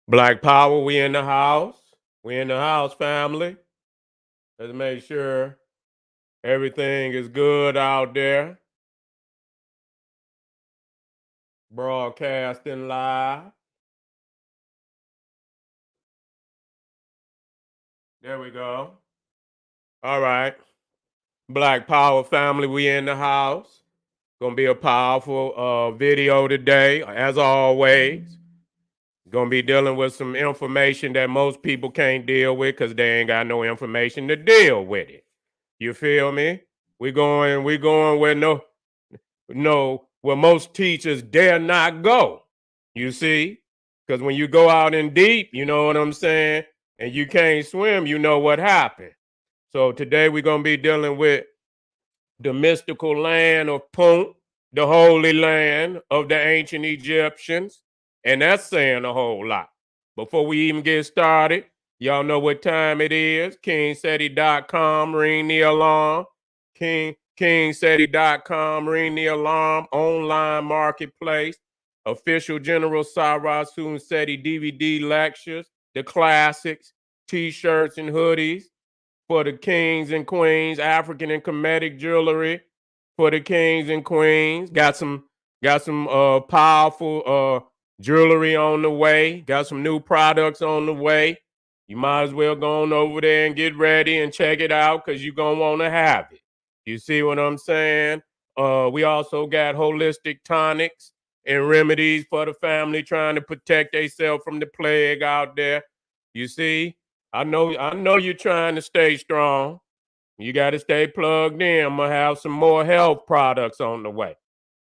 Black Power, we in the house. We in the house, family. Let's make sure everything is good out there. Broadcasting live. There we go. All right. Black Power family, we in the house. Gonna be a powerful video today, as always. Gonna be dealing with some information that most people can't deal with because they ain't got no information to deal with it. You feel me? We going where where most teachers dare not go. You see? Because when you go out in deep, you know what I'm saying, and you can't swim, you know what happened. So today we're gonna be dealing with the mystical land of Punt, the holy land of the ancient Egyptians, and that's saying a whole lot. Before we even get started, y'all know what time it is. KingSeti.com, ring the alarm. KingSeti.com, ring the alarm. Online marketplace. Official General Sarasun Seti DVD lectures, the classics, t-shirts and hoodies for the kings and queens, African and Kemetic jewelry for the kings and queens. Got some powerful jewelry on the way. Got some new products on the way. You might as well go on over there and get ready and check it out because you're gonna want to have it. You see what I'm saying? We also got holistic tonics and remedies for the family trying to protect themselves from the plague out there. You see? I know you're trying to stay strong. You got to stay plugged in. I'm gonna have some more health products on the way.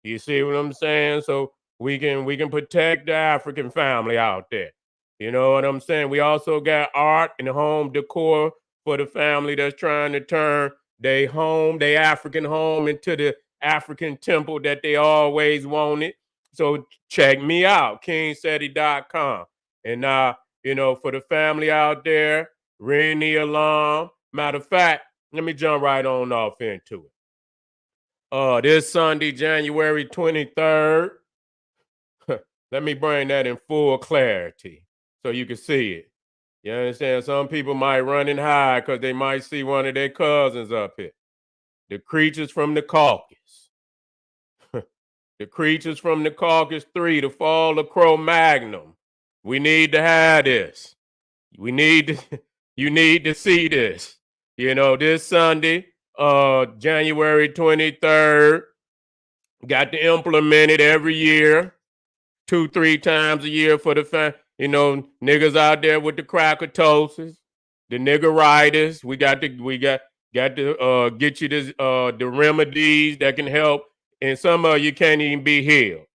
You see what I'm saying? So we can protect the African family out there. You know what I'm saying? We also got art and home decor for the family that's trying to turn their African home into the African temple that they always wanted. So check me out, kingseti.com. And for the family out there, ring the alarm. Matter of fact, let me jump right on off into it. This Sunday, January 23rd, let me bring that in full clarity so you can see it. You understand? Some people might run and hide because they might see one of their cousins up here. The creatures from the Caucasus. The creatures from the Caucasus 3, the fall of Cro-Magnum. We need to have this. We need to, you need to see this. This Sunday, January 23rd, got to implement it every year, 2-3 times a year for the niggas out there with the crackatosis, the niggeritis. We got to get you this the remedies that can help, and some of you can't even be healed.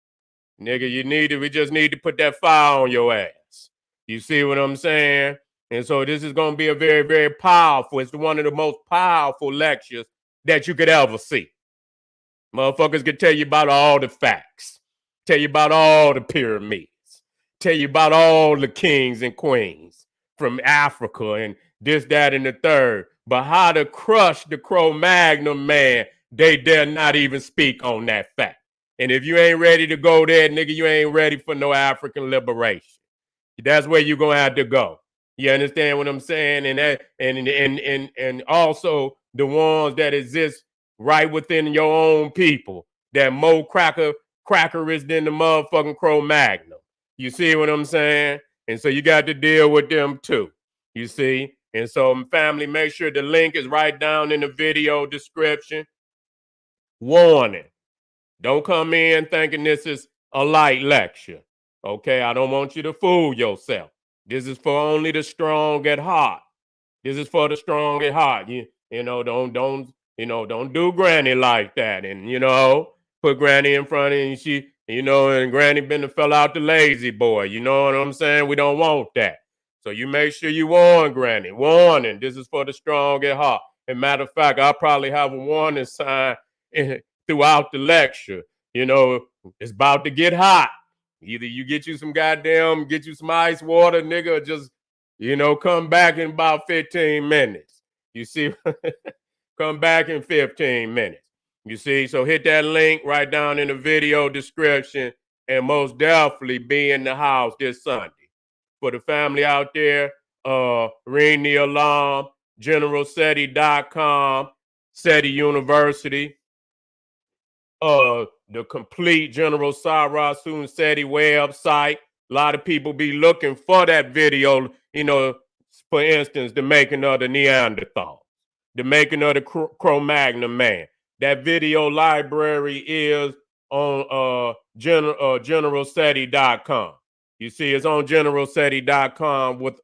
Nigga, we just need to put that fire on your ass. You see what I'm saying? And so this is going to be a very, very powerful, it's one of the most powerful lectures that you could ever see. Motherfuckers can tell you about all the facts, tell you about all the pyramids, tell you about all the kings and queens from Africa and this, that, and the third. But how to crush the Cro-Magnon, man, they dare not even speak on that fact. And if you ain't ready to go there, nigga, you ain't ready for no African liberation. That's where you're gonna have to go. You understand what I'm saying? And also the ones that exist right within your own people that more crackerist than the motherfucking Cro-Magnon. You see what I'm saying? And so you got to deal with them too. You see? And so, family, make sure the link is right down in the video description. Warning. Don't come in thinking this is a light lecture. Okay, I don't want you to fool yourself. This is for only the strong at heart. This is for the strong at heart. Don't do Granny like that. And put Granny in front of you, and and Granny been to fell out the lazy boy. You know what I'm saying? We don't want that. So you make sure you warn Granny. Warning, this is for the strong at heart. And matter of fact, I'll probably have a warning sign throughout the lecture. It's about to get hot. Either you get you some ice water, nigga, or just, come back in about 15 minutes. You see, come back in 15 minutes. You see, so hit that link right down in the video description and most definitely be in the house this Sunday. For the family out there, ring the alarm, generalseti.com, Seti University, the complete General Cyrus Seti website. A lot of people be looking for that video, for instance, the making of the Neanderthal, the making of the Cro-Magnon man. That video library is on generalseti.com. You see, it's on generalseti.com with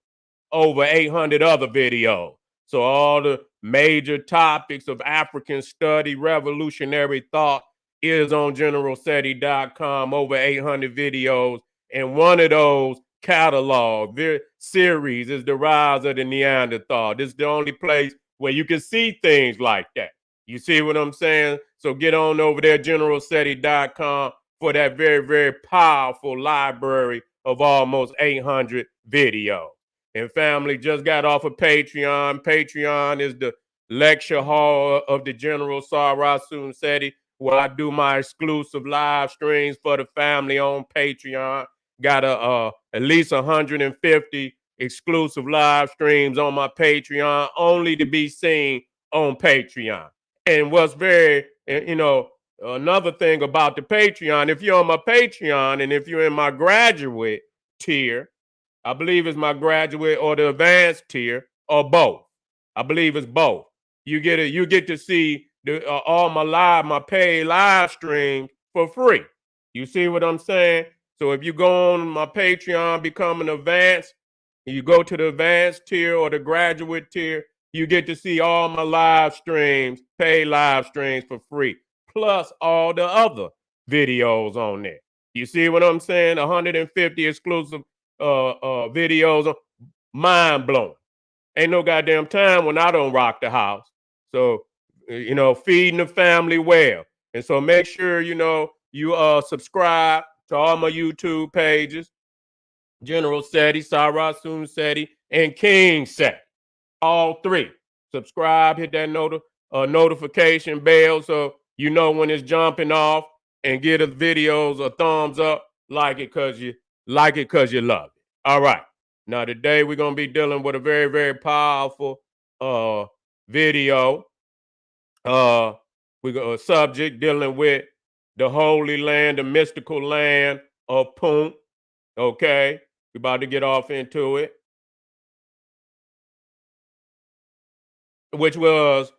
over 800 other videos. So all the major topics of African study, revolutionary thought is on generalseti.com, over 800 videos. And one of those catalog series is The Rise of the Neanderthal. This is the only place where you can see things like that. You see what I'm saying? So get on over there, generalseti.com, for that very, very powerful library of almost 800 videos. And family, just got off of Patreon. Patreon is the lecture hall of the General Cyrus Seti, where I do my exclusive live streams for the family on Patreon. Got at least 150 exclusive live streams on my Patreon, only to be seen on Patreon. And what's another thing about the Patreon, if you're on my Patreon and if you're in my graduate tier, I believe it's my graduate or the advanced tier, or both. I believe it's both. You get to see all my paid live streams for free. You see what I'm saying? So if you go on my Patreon, become an advanced, you go to the advanced tier or the graduate tier, you get to see all my live streams, paid live streams for free, plus all the other videos on there. You see what I'm saying? 150 exclusive videos, mind blowing. Ain't no goddamn time when I don't rock the house. So, feeding the family well. And so make sure, you subscribe to all my YouTube pages, General Seti, Cyrus Seti, and King Seti. All three. Subscribe, hit that notification bell so you know when it's jumping off, and give the videos a thumbs up. Like it because you love it. All right. Now today we're gonna be dealing with a very, very powerful video. We got a subject dealing with the holy land, the mystical land of Punt. Okay. We're about to get off into it. Which was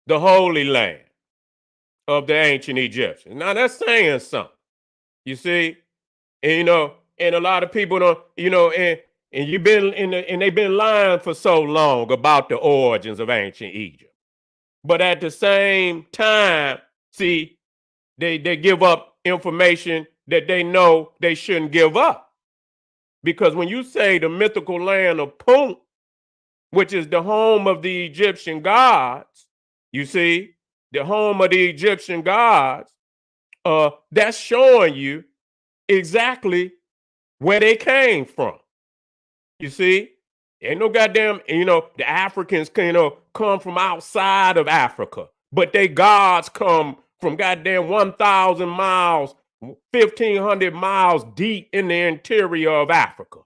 the holy land of the ancient Egyptians. Now that's saying something. You see, and and a lot of people don't, and you've been and they've been lying for so long about the origins of ancient Egypt. But at the same time, see, they give up information that they know they shouldn't give up. Because when you say the mythical land of Punt, which is the home of the Egyptian gods, you see, the home of the Egyptian gods, that's showing you exactly where they came from. You see, ain't no goddamn, the Africans come from outside of Africa, but they gods come from goddamn 1,000 miles, 1,500 miles deep in the interior of Africa.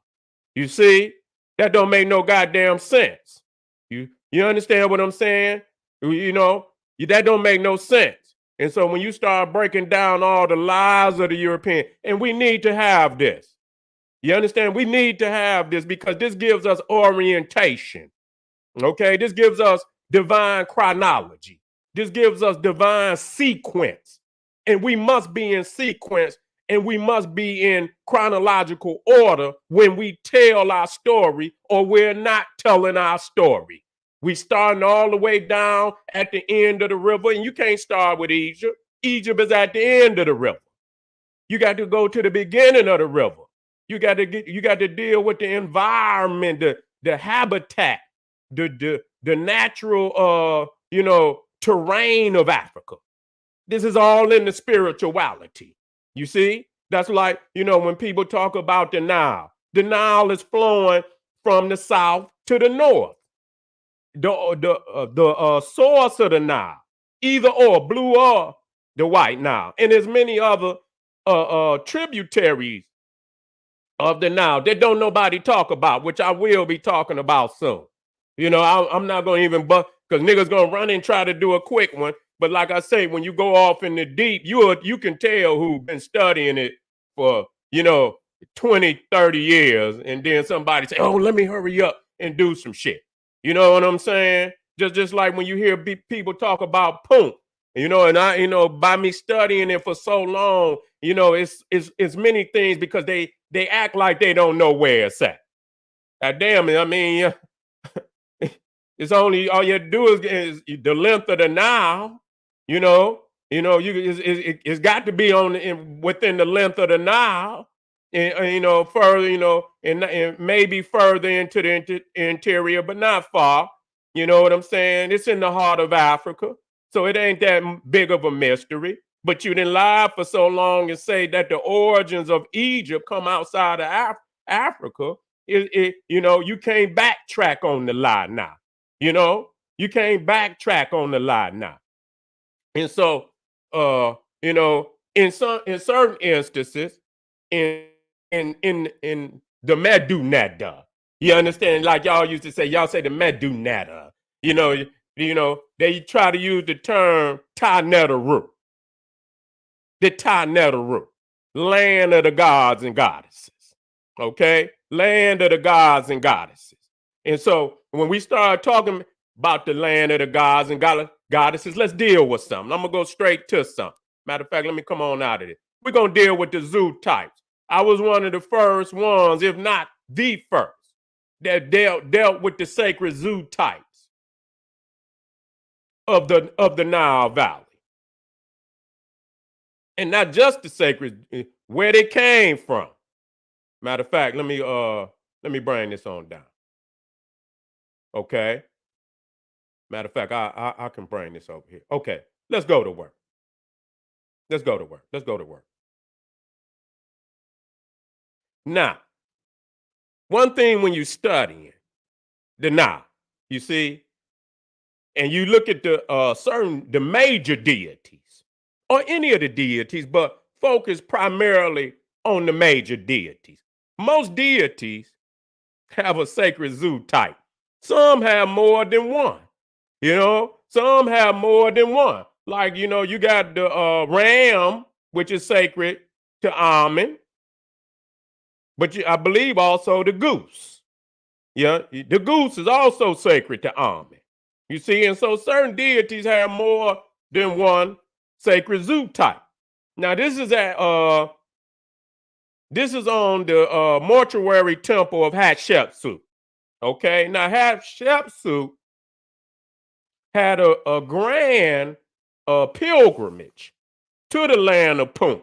You see, that don't make no goddamn sense. You understand what I'm saying? That don't make no sense. And so when you start breaking down all the lies of the European, and we need to have this. You understand? We need to have this because this gives us orientation. Okay? This gives us divine chronology. This gives us divine sequence. And we must be in sequence, and we must be in chronological order when we tell our story, or we're not telling our story. We starting all the way down at the end of the river, and you can't start with Egypt. Egypt is at the end of the river. You got to go to the beginning of the river. You got to deal with the environment, the habitat, the natural terrain of Africa. This is all in the spirituality. You see? That's like, when people talk about the Nile is flowing from the south to the north. The source of the Nile, either or, blue or the white Nile. And there's many other tributaries of the Nile that don't nobody talk about, which I will be talking about soon. You know, I'm not going to even, because niggas going to run and try to do a quick one. But like I say, when you go off in the deep, you can tell who's been studying it for, 20, 30 years. And then somebody say, oh, let me hurry up and do some shit. You know what I'm saying? Just like when you hear people talk about Punt, and I, by me studying it for so long, it's many things because they act like they don't know where it's at. Damn it, I mean, it's only all you do is the length of the Nile. It's got to be within the length of the Nile, and further, and maybe further into the interior, but not far. You know what I'm saying? It's in the heart of Africa, so it ain't that big of a mystery. But you didn't lie for so long and say that the origins of Egypt come outside of Africa. You can't backtrack on the lie now. You can't backtrack on the lie now. And so, in certain instances, in the Medunada, you understand? Like y'all used to say, y'all say the Medunada. They try to use the term Tanetaru, the Tanetaru, land of the gods and goddesses. Okay, land of the gods and goddesses. And so when we start talking about the land of the gods and goddesses, let's deal with something. I'm gonna go straight to something. Matter of fact, let me come on out of it. We're gonna deal with the zoo types. I was one of the first ones, if not the first, that dealt with the sacred zoo types of the Nile Valley. And not just the sacred, where they came from. Matter of fact, let me bring this on down. Okay. Matter of fact, I can bring this over here. Okay, let's go to work. Let's go to work. Let's go to work. Now, one thing when you're studying the Nile, you see, and you look at the major deities, or any of the deities, but focus primarily on the major deities. Most deities have a sacred zoo type. Some have more than one. Some have more than one. Like, you got the ram, which is sacred to Amen, but I believe also the goose. Yeah, the goose is also sacred to Amen. You see, and so certain deities have more than one sacred zoo type. Now, this is on the mortuary temple of Hatshepsut. Okay, now Hatshepsut had a grand pilgrimage to the land of Punt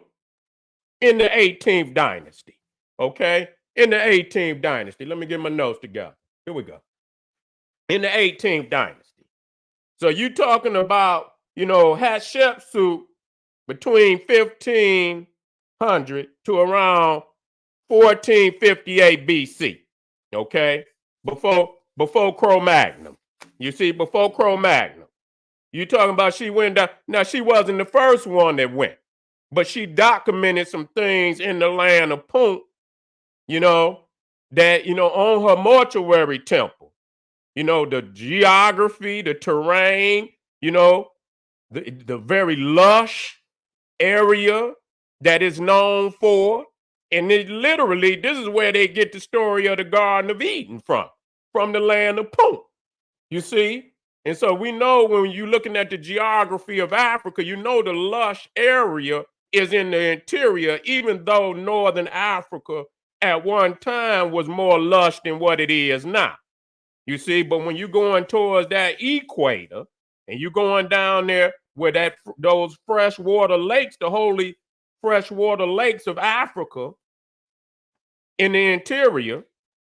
in the 18th dynasty. Okay, in the 18th dynasty. Let me get my notes together. Here we go. In the 18th dynasty. So you talking about, Hatshepsut between 1500 to around 1458 BC. Okay, before Cro-Magnon. You see, before Cro-Magnon. You talking about she went down. Now, she wasn't the first one that went, but she documented some things in the land of Punt, that, on her mortuary temple, the geography, the terrain, the very lush area that is known for. And literally, this is where they get the story of the Garden of Eden from the land of Punt. You see? And so we know when you're looking at the geography of Africa, the lush area is in the interior, even though northern Africa at one time was more lush than what it is now. You see, but when you're going towards that equator and you're going down there where those freshwater lakes, the holy freshwater lakes of Africa in the interior,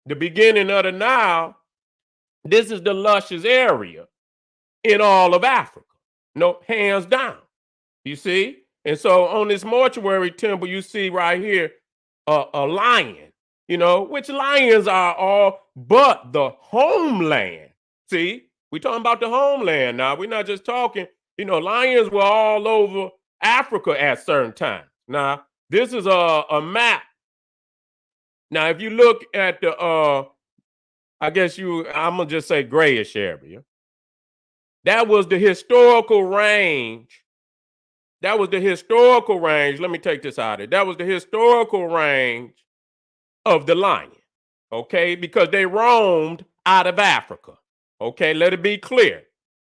the beginning of the Nile, this is the luscious area in all of Africa. No, hands down. You see? And so on this mortuary temple, you see right here a lion, which lions are all but the homeland. See? We're talking about the homeland now. We're not just talking, lions were all over Africa at certain times. Now, this is a map Now, if you look at the, I'm gonna just say grayish area. That was the historical range. That was the historical range. Let me take this out of it. That was the historical range of the lion. Okay, because they roamed out of Africa. Okay, let it be clear.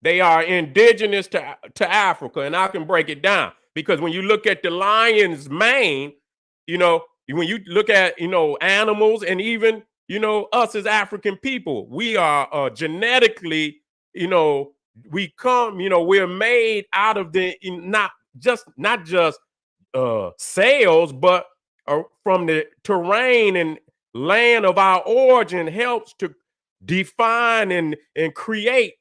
They are indigenous to Africa, and I can break it down because when you look at the lion's mane, when you look at animals and even us as African people, we are genetically, we come, we're made out of the not just cells, but from the terrain and land of our origin helps to define and create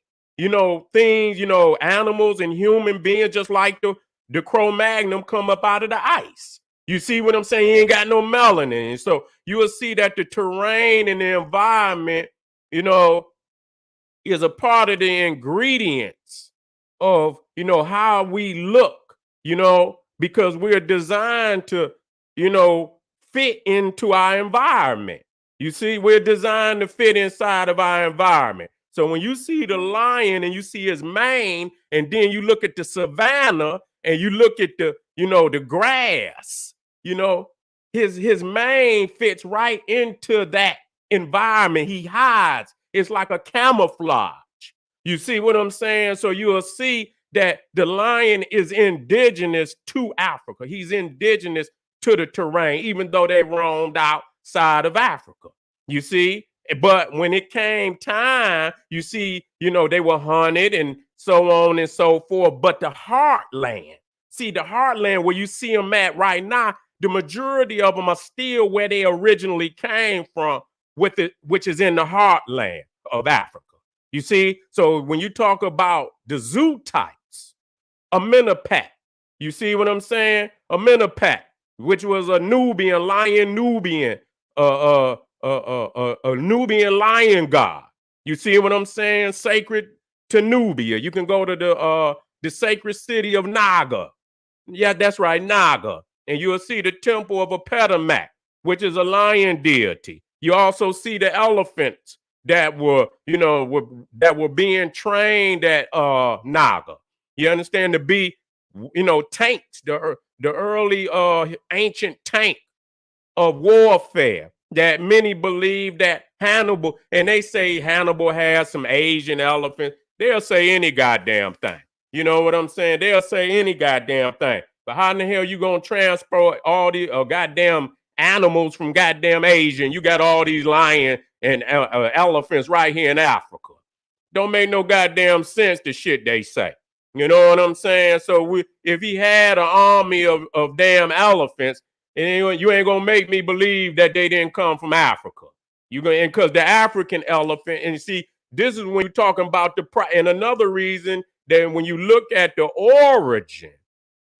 things, animals and human beings, just like the Cro-Magnon come up out of the ice. You see what I'm saying? He ain't got no melanin. So you will see that the terrain and the environment, is a part of the ingredients of, how we look, because we're designed to, fit into our environment. You see, we're designed to fit inside of our environment. So when you see the lion and you see his mane, and then you look at the savannah and you look at the grass, his mane fits right into that environment. He hides. It's like a camouflage. You see what I'm saying? So you'll see that the lion is indigenous to Africa. He's indigenous to the terrain, even though they roamed outside of Africa. You see? But when it came time, you see, they were hunted and so on and so forth. But the heartland, the heartland where you see them at right now, the majority of them are still where they originally came from, which is in the heartland of Africa. You see? So when you talk about the zoo types, a Minipat, you see what I'm saying? A Minipat, which was a Nubian, a Nubian lion god. You see what I'm saying? Sacred to Nubia. You can go to the sacred city of Naga. Yeah, that's right, Naga. And you'll see the temple of Apetamak, which is a lion deity. You also see the elephants that were being trained at Naga. You understand? To be, tanks, the early ancient tank of warfare that many believe that Hannibal, and they say Hannibal has some Asian elephants. They'll say any goddamn thing. You know what I'm saying? They'll say any goddamn thing. But how in the hell you gonna transport all these goddamn animals from goddamn Asia, and you got all these lion and elephants right here in Africa? Don't make no goddamn sense, the shit they say. You know what I'm saying? So if he had an army of damn elephants, and you ain't gonna make me believe that they didn't come from Africa. Because the African elephant, and you see, this is when you're talking about and another reason that when you look at the origin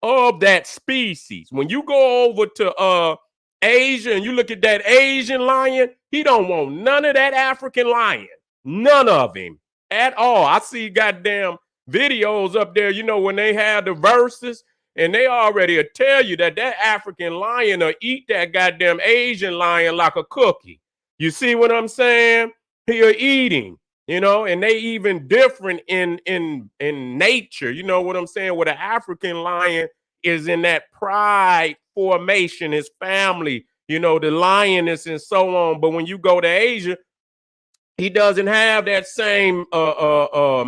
of that species, when you go over to Asia and you look at that Asian lion, he don't want none of that African lion, none of him at all. I see goddamn videos up there, when they have the verses, and they already tell you that African lion will eat that goddamn Asian lion like a cookie. You see what I'm saying? He'll eat him, and they even different in nature. You know what I'm saying? Where the African lion is in that pride formation, his family, the lioness and so on. But when you go to Asia, he doesn't have that same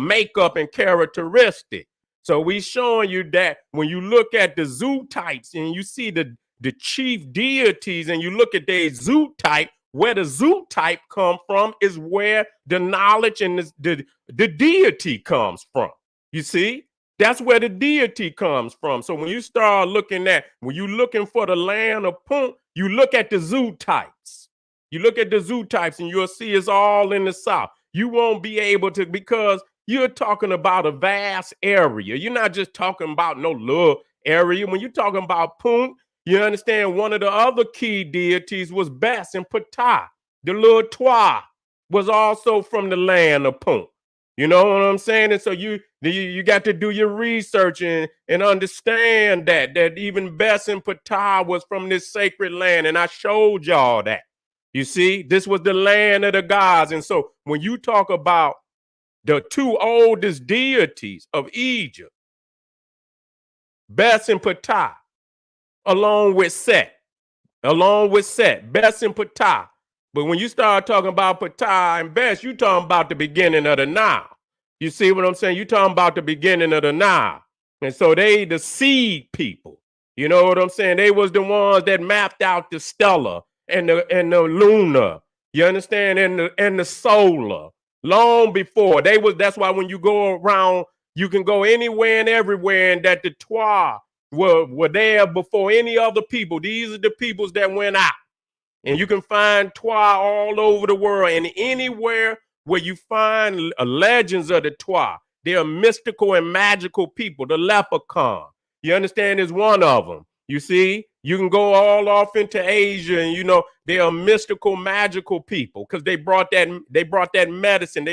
makeup and characteristic. So we showing you that when you look at the zoo types and you see the chief deities and you look at their zoo type, where the zoo type come from is where the knowledge and the deity comes from. You see? That's where the deity comes from. So when you start when you're looking for the land of Punt, you look at the zoo types. You look at the zoo types and you'll see it's all in the South. You won't be able to, because you're talking about a vast area. You're not just talking about no little area. When you're talking about Punt, you understand one of the other key deities was Bess and Ptah. The little Twa was also from the land of Punt. You know what I'm saying? And so you got to do your research and understand that even Bess and Ptah was from this sacred land. And I showed y'all that. You see, this was the land of the gods. And so when you talk about the two oldest deities of Egypt, Bes and Ptah, along with Set, Bes and Ptah. But when you start talking about Ptah and Bes, you talking about the beginning of the Nile. You see what I'm saying? You talking about the beginning of the Nile. And so they the seed people. You know what I'm saying? They was the ones that mapped out the stellar and the lunar. You understand? And the solar. Long before. That's why when you go around, you can go anywhere and everywhere, and that the Twa were there before any other people. These are the peoples that went out. And you can find Twa all over the world, and anywhere where you find legends of the Twa, they are mystical and magical people. The leprechaun, you understand, is one of them. You see, you can go all off into Asia, and you know they are mystical, magical people because they brought that medicine.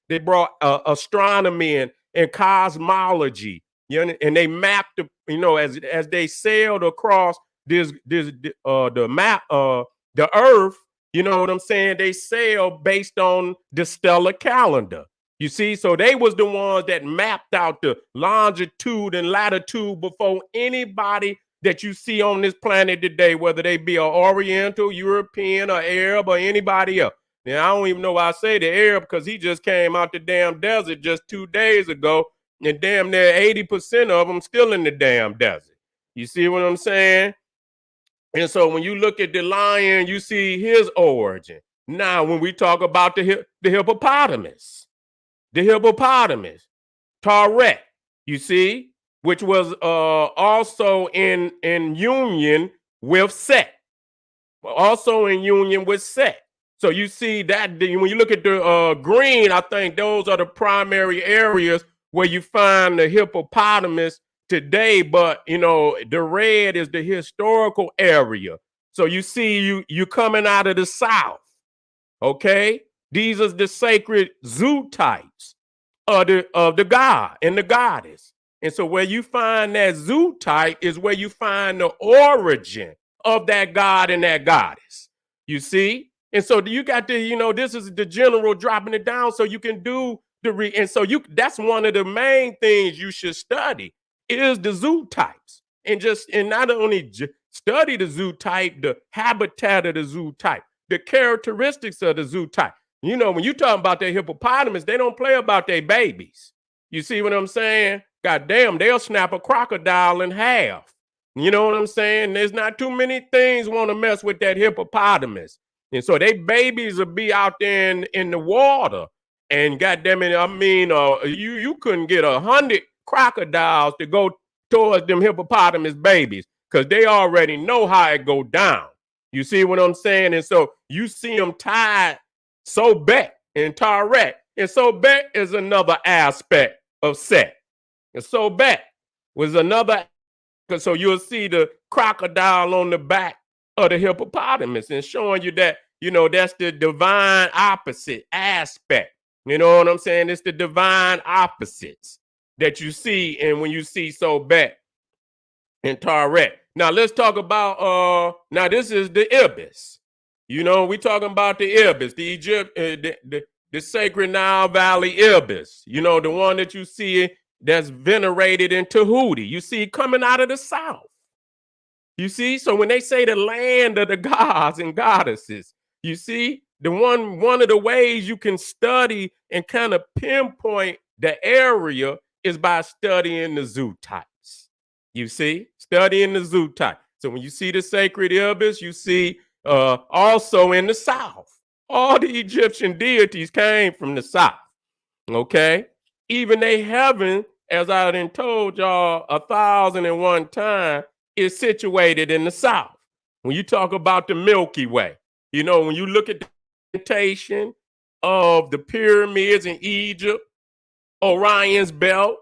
They brought astronomy and cosmology. You know, and they mapped as they sailed across the map the earth, you know what I'm saying? They sailed based on the stellar calendar. You see, so they was the ones that mapped out the longitude and latitude before anybody that you see on this planet today, whether they be an Oriental, European, or Arab, or anybody else. Now, I don't even know why I say the Arab, because he just came out the damn desert just 2 days ago, and damn near 80% of them still in the damn desert. You see what I'm saying? And so when you look at the lion, you see his origin. Now, when we talk about the hippopotamus, Taret, you see, which was also in union with Set, So you see that when you look at the green, I think those are the primary areas where you find the hippopotamus today. But you know, the red is the historical area. So you see, you coming out of the south. Okay, these are the sacred zoo types of the god and the goddess. And so where you find that zoo type is where you find the origin of that god and that goddess. You see? And so you got to, this is the general dropping it down so you can do and so that's one of the main things you should study is the zoo types. And not only study the zoo type, the habitat of the zoo type, the characteristics of the zoo type. You know, when you talk about their hippopotamus, they don't play about their babies. You see what I'm saying? God damn, they'll snap a crocodile in half. You know what I'm saying? There's not too many things want to mess with that hippopotamus. And so they babies will be out there in the water. And goddamn it, I mean, you couldn't get 100 crocodiles to go towards them hippopotamus babies because they already know how it go down. You see what I'm saying? And so you see them tied Sobek and Taret. And Sobek is another aspect of Set. And Sobek was another, so you'll see the crocodile on the back of the hippopotamus and showing you that, that's the divine opposite aspect. You know what I'm saying? It's the divine opposites that you see. And when you see Sobek and Taret. Now let's talk about, now this is the Ibis. We talking about the Ibis, the Egypt, the sacred Nile Valley Ibis. The one that you see that's venerated in Tahuti. You see coming out of the south. You see, so when they say the land of the gods and goddesses, you see, one of the ways you can study and kind of pinpoint the area is by studying the zoo types. You see, studying the zoo type. So when you see the sacred Ibis, you see also in the south. All the Egyptian deities came from the south. Okay, even they heaven, as I done told y'all 1,001 times, is situated in the south. When you talk about the Milky Way, when you look at the presentation of the pyramids in Egypt, Orion's belt,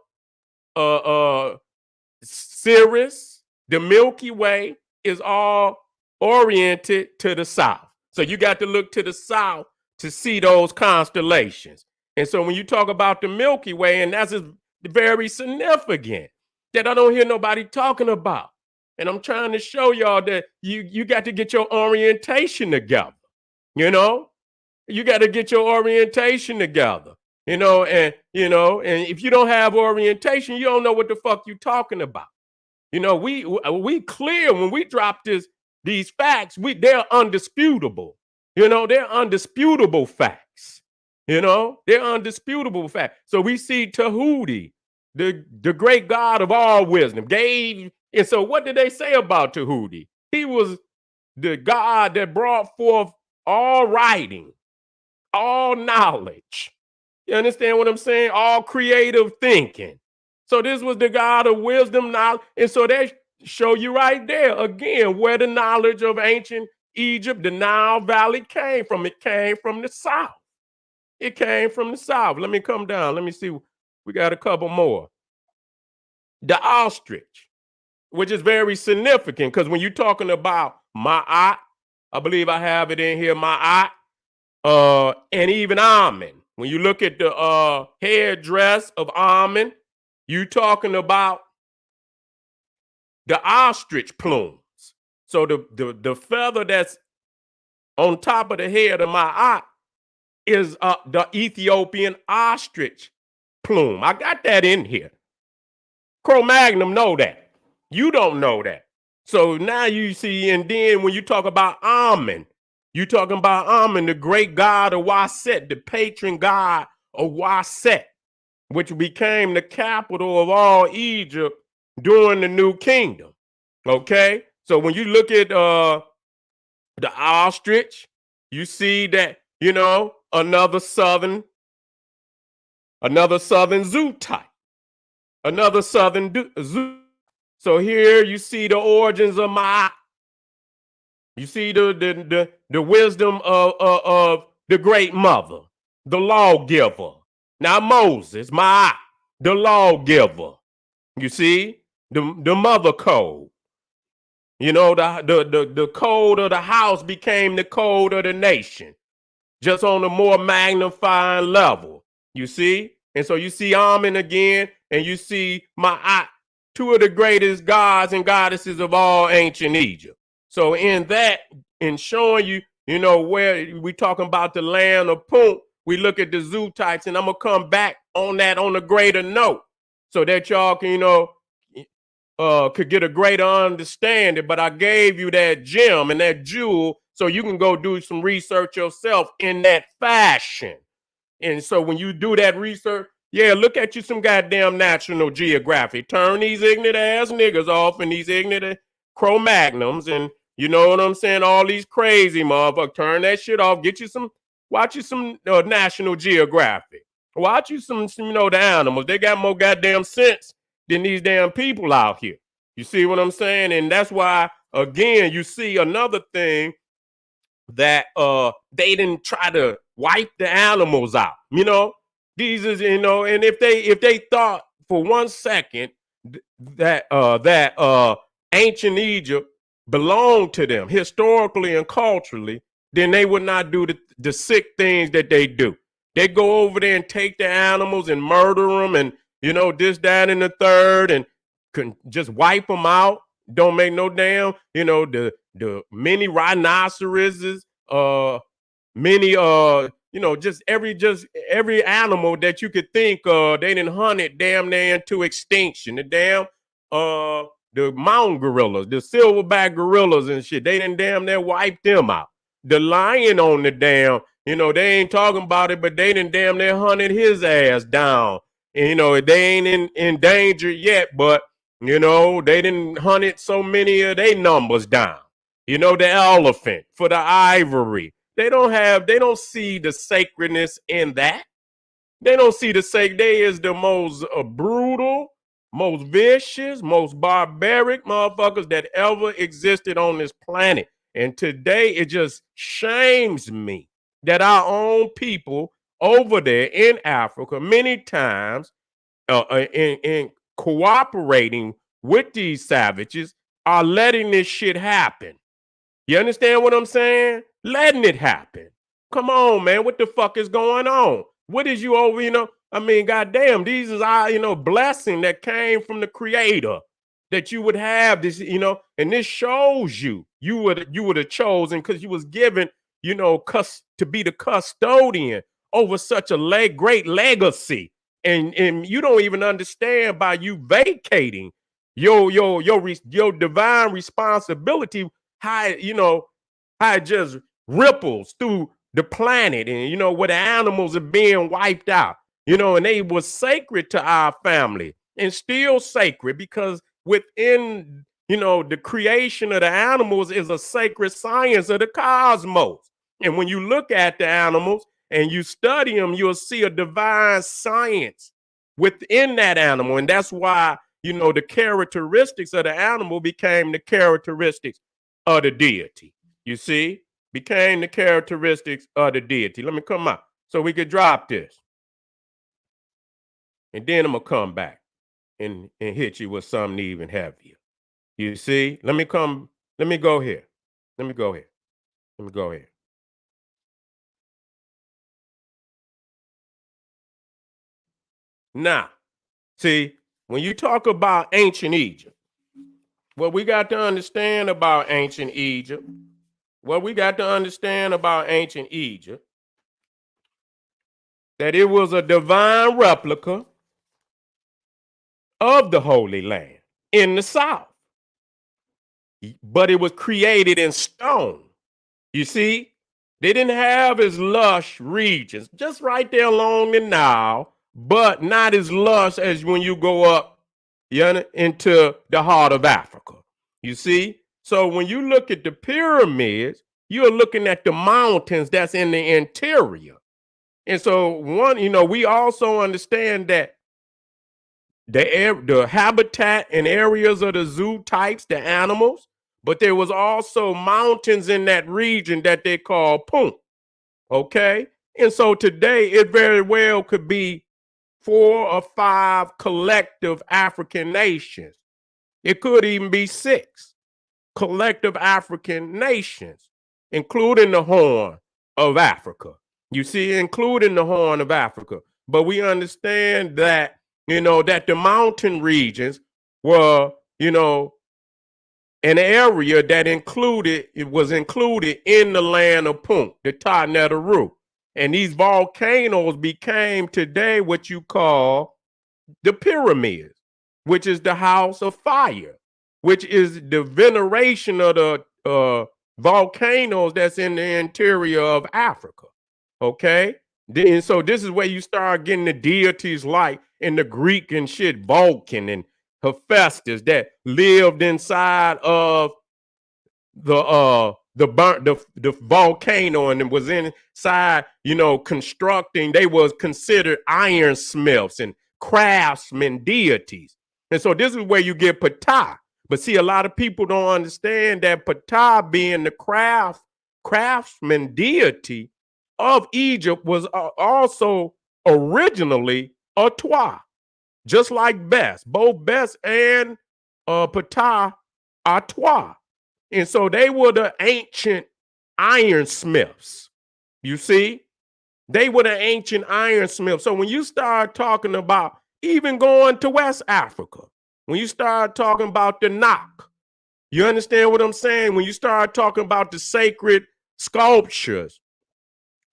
Sirius, the Milky Way is all oriented to the south. So you got to look to the south to see those constellations. And so when you talk about the Milky Way, and that's very significant that I don't hear nobody talking about. And I'm trying to show y'all that you got to get your orientation together. You know, you got to get your orientation together. And if you don't have orientation, you don't know what the fuck you talking about. We clear when we drop these facts. They're undisputable. They're undisputable facts. They're undisputable facts. So we see Tahuti, the great God of all wisdom, gave. And so what did they say about Tahuti? He was the God that brought forth all writing, all knowledge. You understand what I'm saying? All creative thinking. So this was the God of wisdom, knowledge. And so they show you right there again where the knowledge of ancient Egypt, the Nile Valley came from. It came from the south. It came from the south. Let me come down. Let me see. We got a couple more. The ostrich, which is very significant because when you're talking about Ma'at, I believe I have it in here, Ma'at, and even Amen. When you look at the headdress of Amen, you talking about the ostrich plumes. So the feather that's on top of the head of Ma'at is the Ethiopian ostrich plume. I got that in here. Cro-Magnon know that. You don't know that. So now you see, and then when you talk about Amen, you talking about Amen, the great god of Waset, the patron god of Waset, which became the capital of all Egypt during the New Kingdom. Okay? So when you look at the ostrich, you see that, another southern zoo type. Another southern zoo. So here you see the origins of you see the wisdom of the great mother, the lawgiver. Now Moses, the lawgiver. You see the mother code. The code of the house became the code of the nation, just on a more magnifying level. You see, and so you see Amen again, and you see Ma'at, two of the greatest gods and goddesses of all ancient Egypt. So in showing you, where we talking about the land of Punt, we look at the zoo types, and I'm gonna come back on that on a greater note, so that y'all can, could get a greater understanding. But I gave you that gem and that jewel, so you can go do some research yourself in that fashion. And so when you do that research, look at you some goddamn National Geographic. Turn these ignorant ass niggas off and these ignorant Cro-Magnons, and you know what I'm saying? All these crazy motherfuckers. Turn that shit off. Watch you some National Geographic. Watch you some the animals. They got more goddamn sense than these damn people out here. You see what I'm saying? And that's why, again, you see another thing that they didn't try to wipe the animals out. These is, and if they thought for 1 second that ancient Egypt belonged to them historically and culturally, then they would not do the sick things that they do. They go over there and take the animals and murder them, and this, that, and the third, and can just wipe them out. Don't make no damn, the many rhinoceroses, many just every animal that you could think of, they didn't hunt it damn near into extinction. The damn the mountain gorillas, the silverback gorillas and shit, they didn't damn near wipe them out. The lion on the damn, they ain't talking about it, but they didn't damn near hunted his ass down. And, they ain't in danger yet, but they didn't hunt it so many of their numbers down. The elephant for the ivory. They don't see the sacredness in that. They don't see the sacred. They is the most brutal, most vicious, most barbaric motherfuckers that ever existed on this planet. And today it just shames me that our own people over there in Africa, many times, in cooperating with these savages, are letting this shit happen. You understand what I'm saying? Letting it happen. Come on, man. What the fuck is going on? What is you over, I mean, goddamn, these is our, blessing that came from the creator, that you would have this, and this shows you would have chosen, because you was given, to be the custodian over such a great legacy. And you don't even understand by you vacating your divine responsibility, how how it just ripples through the planet, and where the animals are being wiped out, and they were sacred to our family and still sacred, because within the creation of the animals is a sacred science of the cosmos. And when you look at the animals and you study them, you'll see a divine science within that animal. And that's why, the characteristics of the animal became the characteristics of the deity. You see, became the characteristics of the deity. Let me come out so we could drop this. And then I'm going to come back and hit you with something even heavier. You see, let me go here. Let me go here. Now, see, when you talk about ancient Egypt, what we got to understand about ancient Egypt, that it was a divine replica of the Holy Land in the South, but it was created in stone. You see, they didn't have as lush regions, just right there along the Nile, but not as lush as when you go up into the heart of Africa. You see, so when you look at the pyramids, you're looking at the mountains that's in the interior. And so we also understand that the habitat and areas of the zoo types, the animals, but there was also mountains in that region that they call Punt. Okay. And so today it very well could be 4 or 5 collective African nations. It could even be 6 collective African nations, including the Horn of Africa. You see, including the Horn of Africa. But we understand that, that the mountain regions were, an area that was included in the land of Punt, the Ta-Nehru. And these volcanoes became today what you call the pyramids, which is the house of fire, which is the veneration of the volcanoes that's in the interior of Africa. Okay. And so this is where you start getting the deities like in the Greek and shit, Vulcan and Hephaestus, that lived inside of the volcano, and it was inside, constructing. They was considered ironsmiths and craftsmen deities. And so this is where you get Ptah. But see, a lot of people don't understand that Ptah, being the craftsman deity of Egypt, was also originally a Twa, just like Bes. Both Bes and Ptah are Twa. And so they were the ancient ironsmiths. You see, they were the ancient ironsmiths. So when you start talking about even going to West Africa, when you start talking about the Nak, you understand what I'm saying? When you start talking about the sacred sculptures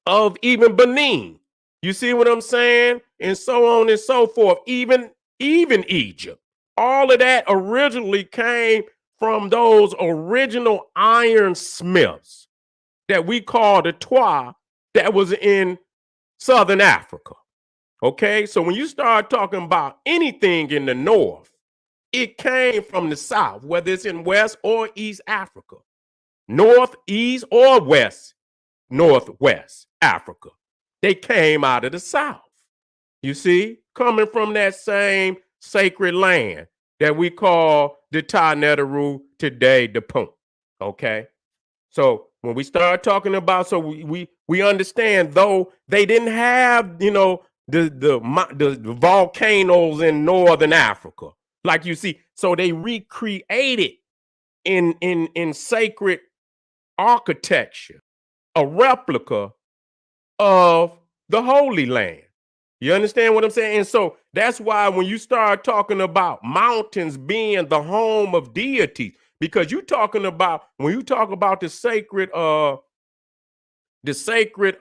of even Benin, you see what I'm saying? And so on and so forth. Even Egypt, all of that originally came from those original ironsmiths that we call the Twa, that was in Southern Africa. Okay, so when you start talking about anything in the north, it came from the south, whether it's in West or East Africa, North, East, or West, Northwest Africa. They came out of the south. You see, coming from that same sacred land that we call the Ta-Nehru, today the Punt. Okay, so when we start talking about, so we understand, though they didn't have the volcanoes in northern Africa like you see, so they recreated in sacred architecture a replica of the Holy Land. You understand what I'm saying? And so that's why when you start talking about mountains being the home of deities, because when you talk about the sacred the sacred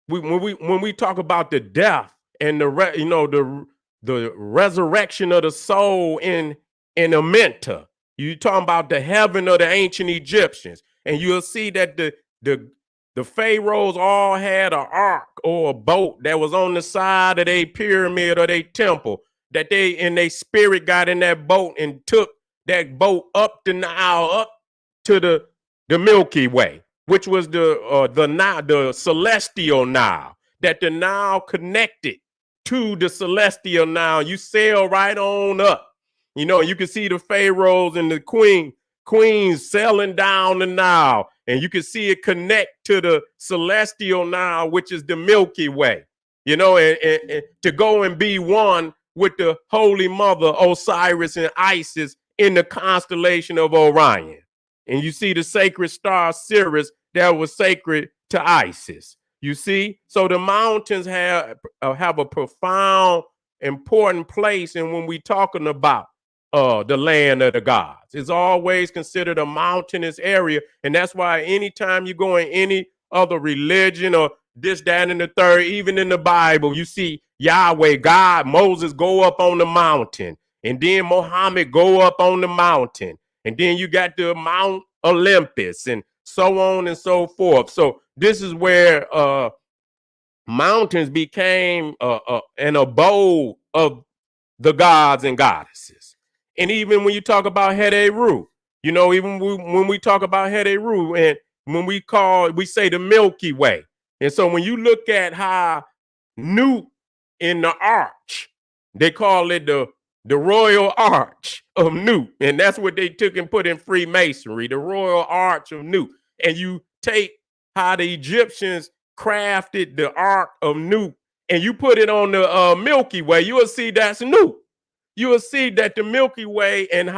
when we talk about the death and the resurrection of the soul in Amenta, you talking about the heaven of the ancient Egyptians, and you'll see that the the pharaohs all had an ark or a boat that was on the side of their pyramid or their temple, that they in their spirit got in that boat and took that boat up the Nile, up to the Milky Way, which was the celestial Nile, that the Nile connected to the celestial Nile. You sail right on up. You can see the pharaohs and the queens sailing down the Nile, and you can see it connect to the celestial Nile, which is the Milky Way. And to go and be one with the Holy Mother Osiris and Isis in the constellation of Orion. And you see the sacred star Sirius that was sacred to Isis. You see, so the mountains have a profound, important place. And when we talking about the land of the gods, it's always considered a mountainous area, and that's why anytime you go in any other religion or this, that, and the third, even in the Bible, you see Yahweh, God, Moses go up on the mountain, and then Muhammad go up on the mountain, and then you got the Mount Olympus, and so on and so forth. So this is where mountains became an abode of the gods and goddesses. And even when you talk about Heru, even when we talk about Heru, and when we say the Milky Way. And so when you look at how Newt in the arch, they call it the Royal Arch of Newt. And that's what they took and put in Freemasonry, the Royal Arch of Newt. And you take how the Egyptians crafted the Ark of Newt and you put it on the Milky Way, you will see that's Newt. You will see that the Milky Way and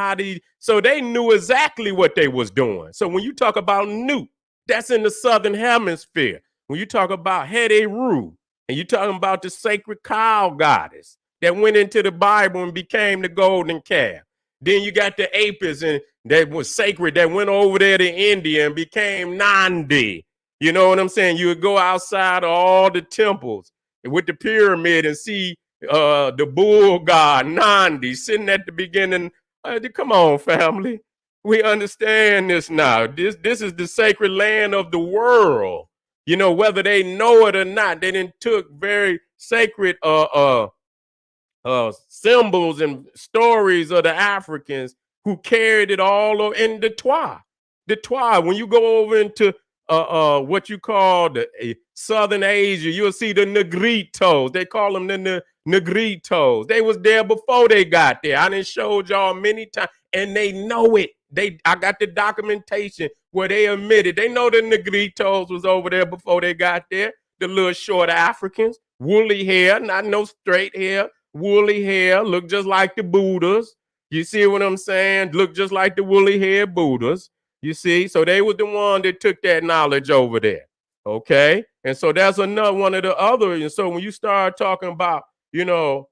so they knew exactly what they was doing. So when you talk about Newt, that's in the southern hemisphere. When you talk about Heru, and you're talking about the sacred cow goddess that went into the Bible and became the golden calf. Then you got the Apis, and that was sacred, that went over there to India and became Nandi. You know what I'm saying? You would go outside of all the temples with the pyramid and see the bull god Nandi sitting at the beginning. Come on, family. We understand this now. This is the sacred land of the world. Whether they know it or not, they done took very sacred symbols and stories of the Africans who carried it all in the Twa. The Twa, when you go over into what you call the Southern Asia, you'll see the Negritos. They call them the Negritos. They was there before they got there. I done showed y'all many times, and they know it. I got the documentation where they admitted they know the Negritos was over there before they got there. The little short Africans, woolly hair, not no straight hair, woolly hair, look just like the Buddhas. You see what I'm saying? Look just like the woolly hair Buddhas. You see? So they were the one that took that knowledge over there. Okay? And so that's another one of the other. And so when you start talking about, the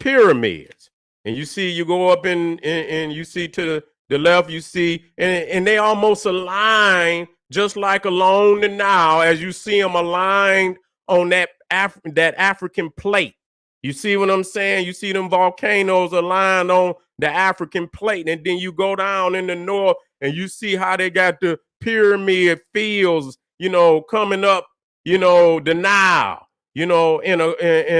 pyramids, and you go up and you see to the left, you see, and they almost align just like along the Nile, as you see them aligned on that African plate. You see what I'm saying? You see them volcanoes aligned on the African plate, and then you go down in the north and you see how they got the pyramid fields, coming up, the Nile, in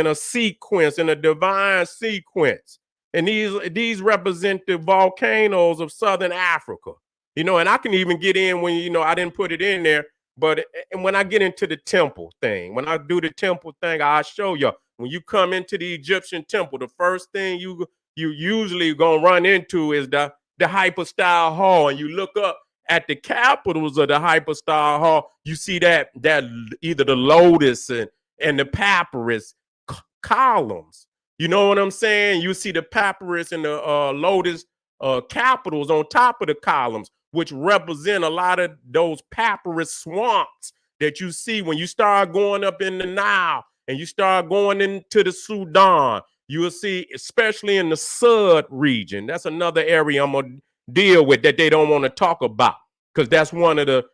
a sequence, in a divine sequence. And these represent the volcanoes of Southern Africa, and I can even get in when, I didn't put it in there, but when I get into the temple thing, when I do the temple thing, I'll show you. When you come into the Egyptian temple, the first thing you usually gonna run into is the hypostyle hall, and you look up at the capitals of the hypostyle hall, you see that either the lotus and the papyrus columns. You know what I'm saying? You see the papyrus and the lotus capitals on top of the columns, which represent a lot of those papyrus swamps that you see when you start going up in the Nile and you start going into the Sudan. You will see, especially in the Sud region. That's another area I'm going to deal with that they don't want to talk about. because that's one of the,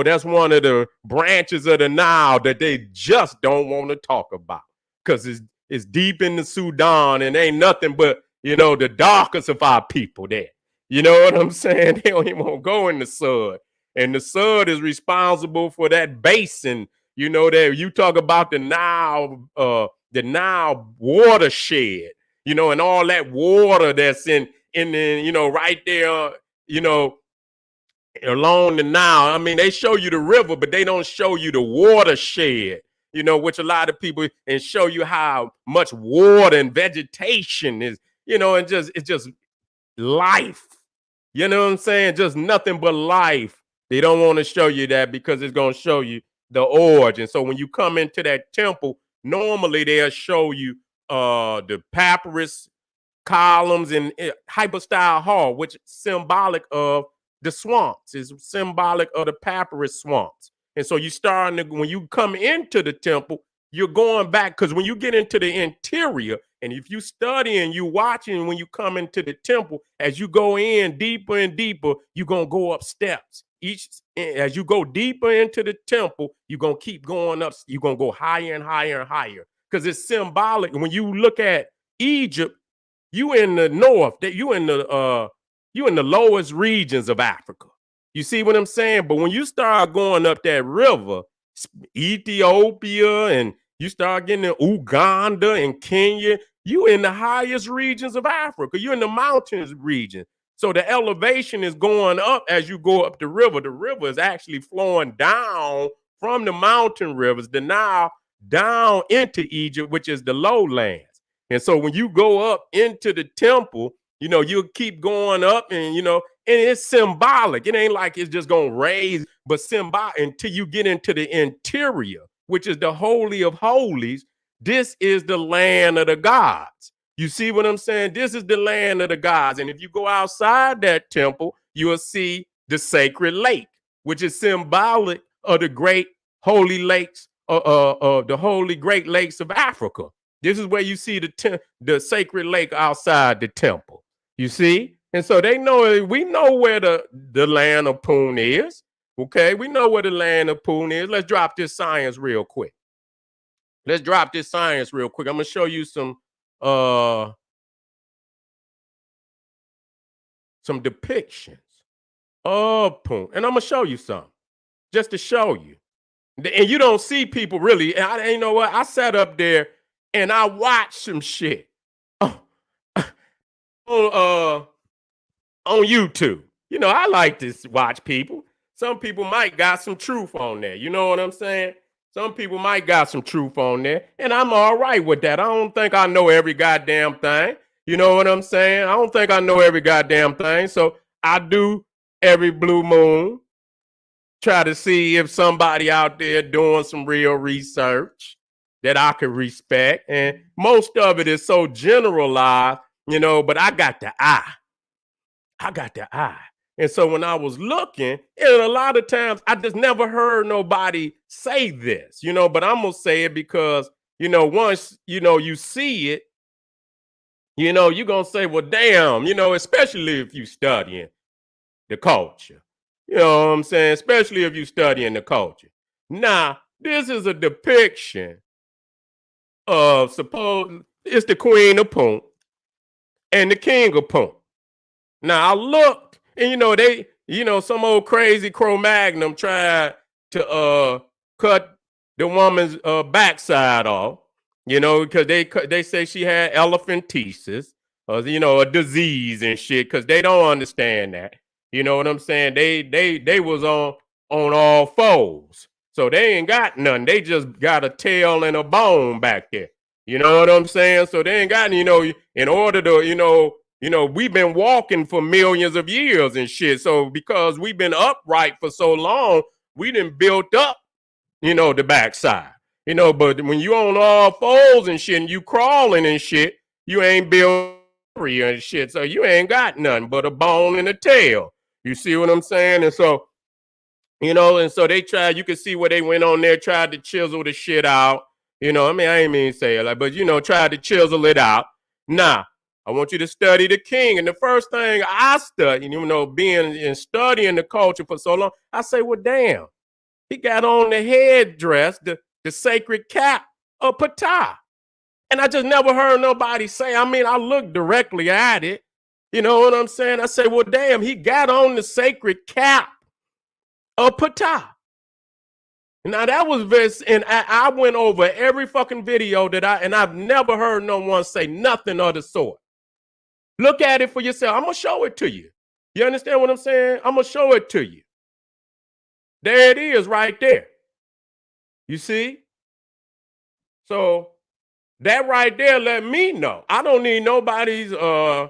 that's one of the branches of the Nile that they just don't want to talk about because it's deep in the Sudan and ain't nothing but, the darkest of our people there. You know what I'm saying? They don't even want to go in the Sud. And the Sud is responsible for that basin, that you talk about the Nile watershed, and all that water that's in the, right there, along the Nile. I mean, they show you the river, but they don't show you the watershed, which a lot of people, and show you how much water and vegetation is, and it's just life. You know what I'm saying? Just nothing but life. They don't want to show you that because it's going to show you the origin. So when you come into that temple, normally they'll show you the papyrus columns and hypostyle hall, which is symbolic of the swamps, is symbolic of the papyrus swamps. And so you start when you come into the temple, you're going back, because when you get into the interior, and if you study and you watching when you come into the temple, as you go in deeper and deeper, you're going to go up steps. As you go deeper into the temple, you're going to keep going up. You're going to go higher and higher and higher, because it's symbolic. When you look at Egypt, you in the north, that you in the lowest regions of Africa. You see what I'm saying? But when you start going up that river, Ethiopia, and you start getting in Uganda and Kenya, you in the highest regions of Africa. You're in the mountains region. So the elevation is going up as you go up the river. The river is actually flowing down from the mountain rivers, the Nile, down into Egypt, which is the lowlands. And so when you go up into the temple, you'll keep going up, and and it's symbolic. It ain't like it's just gonna raise, but symbolic until you get into the interior, which is the Holy of Holies. This is the land of the gods. You see what I'm saying? This is the land of the gods. And if you go outside that temple, you will see the sacred lake, which is symbolic of the great holy lakes, the holy great lakes of Africa. This is where you see the sacred lake outside the temple. You see? And so we know where the land of Punt is. Okay, we know where the land of Punt is. Let's drop this science real quick. I'm gonna show you some depictions of Punt, and I'm gonna show you some, just to show you. And you don't see people really. And you know what? I sat up there and I watched some shit on YouTube. I like to watch people. Some people might got some truth on there. You know what I'm saying? Some people might got some truth on there, and I'm all right with that. I don't think I know every goddamn thing. You know what I'm saying? I don't think I know every goddamn thing. So I do every blue moon try to see if somebody out there doing some real research that I could respect. And most of it is so generalized, but I got the eye. And so when I was looking, and a lot of times I just never heard nobody say this, but I'm going to say it because, once, you see it, you're going to say, well, damn, especially if you studying the culture. You know what I'm saying? Especially if you studying the culture. Now, this is a depiction of, suppose it's the Queen of Punt and the King of Punt. Now I looked, and they, some old crazy Cro-Magnon tried to cut the woman's backside off, because they say she had elephantiasis, a disease and shit, because they don't understand that. You know what I'm saying? They was on all fours, so they ain't got nothing. They just got a tail and a bone back there. You know what I'm saying? So they ain't got, in order to, we've been walking for millions of years and shit. So because we've been upright for so long, we done built up, the backside. But when you on all fours and shit and you crawling and shit, you ain't built and shit. So you ain't got nothing but a bone and a tail. You see what I'm saying? And so, and so they tried, you can see where they went on there, tried to chisel the shit out. I ain't mean to say it, but tried to chisel it out. Nah, I want you to study the king. And the first thing I study, being and studying the culture for so long, I say, well, damn, he got on the headdress, the sacred cap of Ptah. And I just never heard nobody say, I looked directly at it. You know what I'm saying? I say, well, damn, he got on the sacred cap of Ptah. Now that was this, and I went over every fucking video and I've never heard no one say nothing of the sort. Look at it for yourself. I'm gonna show it to you. You understand what I'm saying? I'm gonna show it to you. There it is right there. You see? So that right there let me know. I don't need nobody's to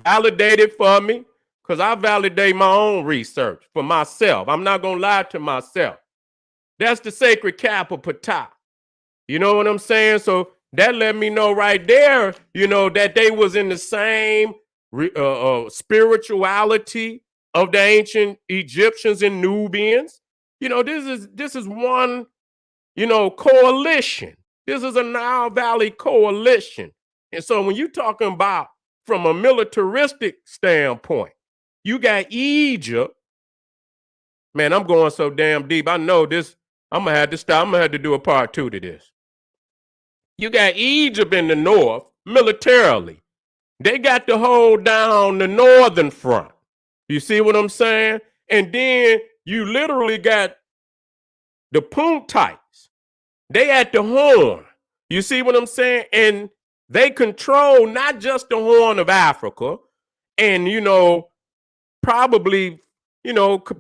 validate it for me, because I validate my own research for myself. I'm not gonna lie to myself. That's the sacred cap of Ptah. You know what I'm saying? So that let me know right there, that they was in the same spirituality of the ancient Egyptians and Nubians. This is one, coalition. This is a Nile Valley coalition. And so when you're talking about from a militaristic standpoint, you got Egypt. Man, I'm going so damn deep. I know this. I'm going to have to stop. I'm going to have to do a part 2 to this. You got Egypt in the north, militarily. They got to hold down the northern front. You see what I'm saying? And then you literally got the Puntites. They at the Horn. You see what I'm saying? And they control not just the Horn of Africa and, probably,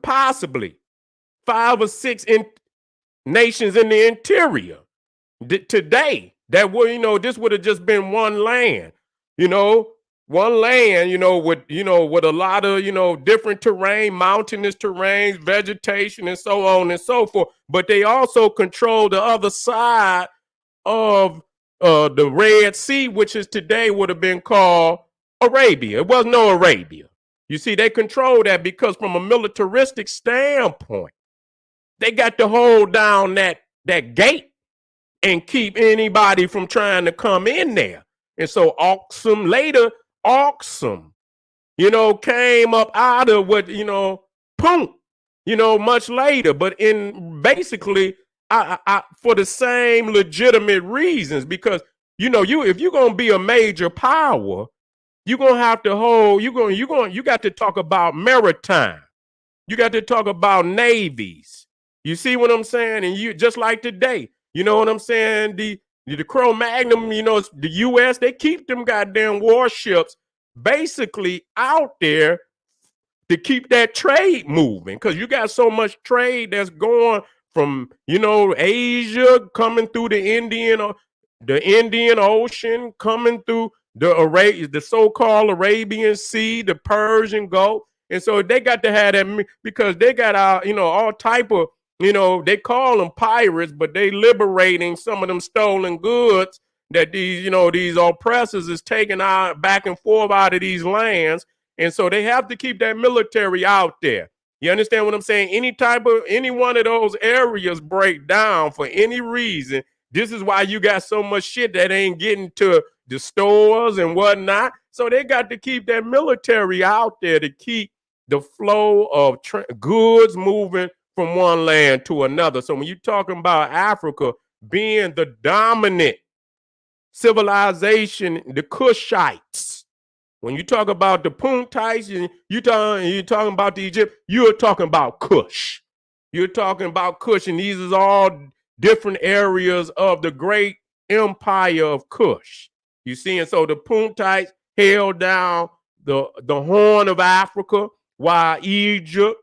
possibly 5 or 6 nations in the interior. Today, that would, this would have just been one land, one land, with a lot of, different terrain, mountainous terrains, vegetation, and so on and so forth. But they also control the other side of the Red Sea, which is today would have been called Arabia. It was no Arabia. You see, they control that because from a militaristic standpoint, they got to hold down that gate and keep anybody from trying to come in there. And so Aksum came up out of what, Punt, much later, but in basically I for the same legitimate reasons, because, if you're going to be a major power, you're going to have to hold, you got to talk about maritime. You got to talk about navies. You see what I'm saying? And you just like today, you know what I'm saying? The Cro-Magnon, the U.S., they keep them goddamn warships basically out there to keep that trade moving, because you got so much trade that's going from, Asia coming through the Indian Ocean, coming through the so-called Arabian Sea, the Persian Gulf. And so they got to have that, because they got all type of, they call them pirates, but they liberating some of them stolen goods that these oppressors is taking out back and forth out of these lands. And so they have to keep that military out there. You understand what I'm saying? Any one of those areas break down for any reason. This is why you got so much shit that ain't getting to the stores and whatnot. So they got to keep that military out there to keep the flow of goods moving from one land to another. So when you're talking about Africa being the dominant civilization, the Kushites, when you talk about the Puntites, you're talking about the Egypt, you're talking about Kush. You're talking about Kush, and these is all different areas of the great empire of Kush. You see, and so the Puntites held down the Horn of Africa, while Egypt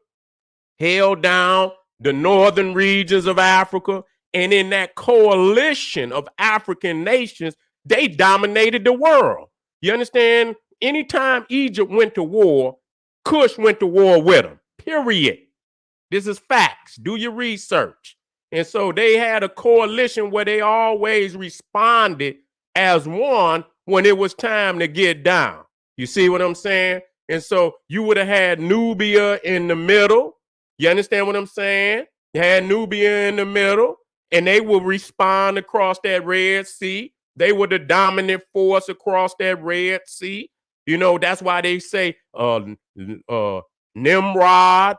held down the northern regions of Africa. And in that coalition of African nations, they dominated the world. You understand? Anytime Egypt went to war, Kush went to war with them, period. This is facts. Do your research. And so they had a coalition where they always responded as one when it was time to get down. You see what I'm saying? And so you would have had Nubia in the middle. You understand what I'm saying? You had Nubia in the middle, and they will respond across that Red Sea. They were the dominant force across that Red Sea. You know, that's why they say Nimrod,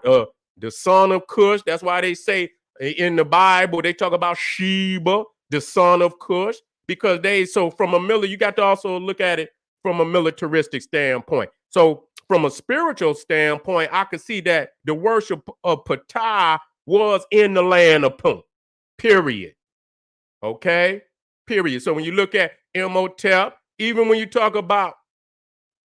the son of Cush. That's why they say in the Bible, they talk about Sheba, the son of Cush, because so from you got to also look at it from a militaristic standpoint. So from a spiritual standpoint, I could see that the worship of Ptah was in the land of Punt, period. Okay, period. So when you look at Imhotep, even when you talk about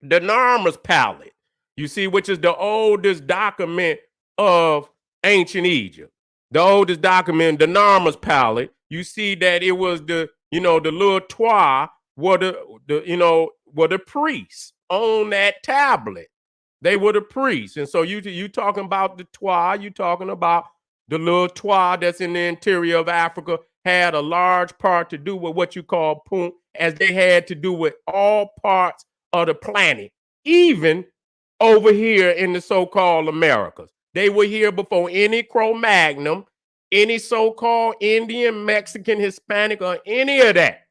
the Narmer's palette, you see, which is the oldest document of ancient Egypt, the oldest document, the Narmer's palette, you see that it was the little Twa were the priests on that tablet. They were the priests. And so you talking about the Twa, you talking about the little Twa that's in the interior of Africa had a large part to do with what you call Punt, as they had to do with all parts of the planet, even over here in the so-called Americas. They were here before any Cro-Magnon, any so-called Indian, Mexican, Hispanic, or any of that.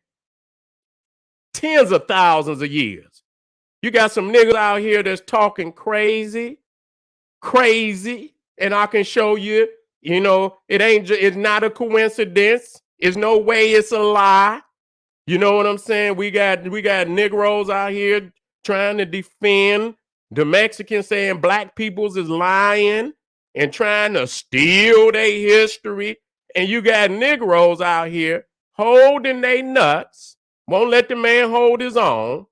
Tens of thousands of years. You got some niggas out here that's talking crazy, and I can show you, it's not a coincidence. It's no way it's a lie. You know what I'm saying? We got Negroes out here trying to defend the Mexicans, saying black peoples is lying and trying to steal their history. And you got Negroes out here holding their nuts, won't let the man hold his own.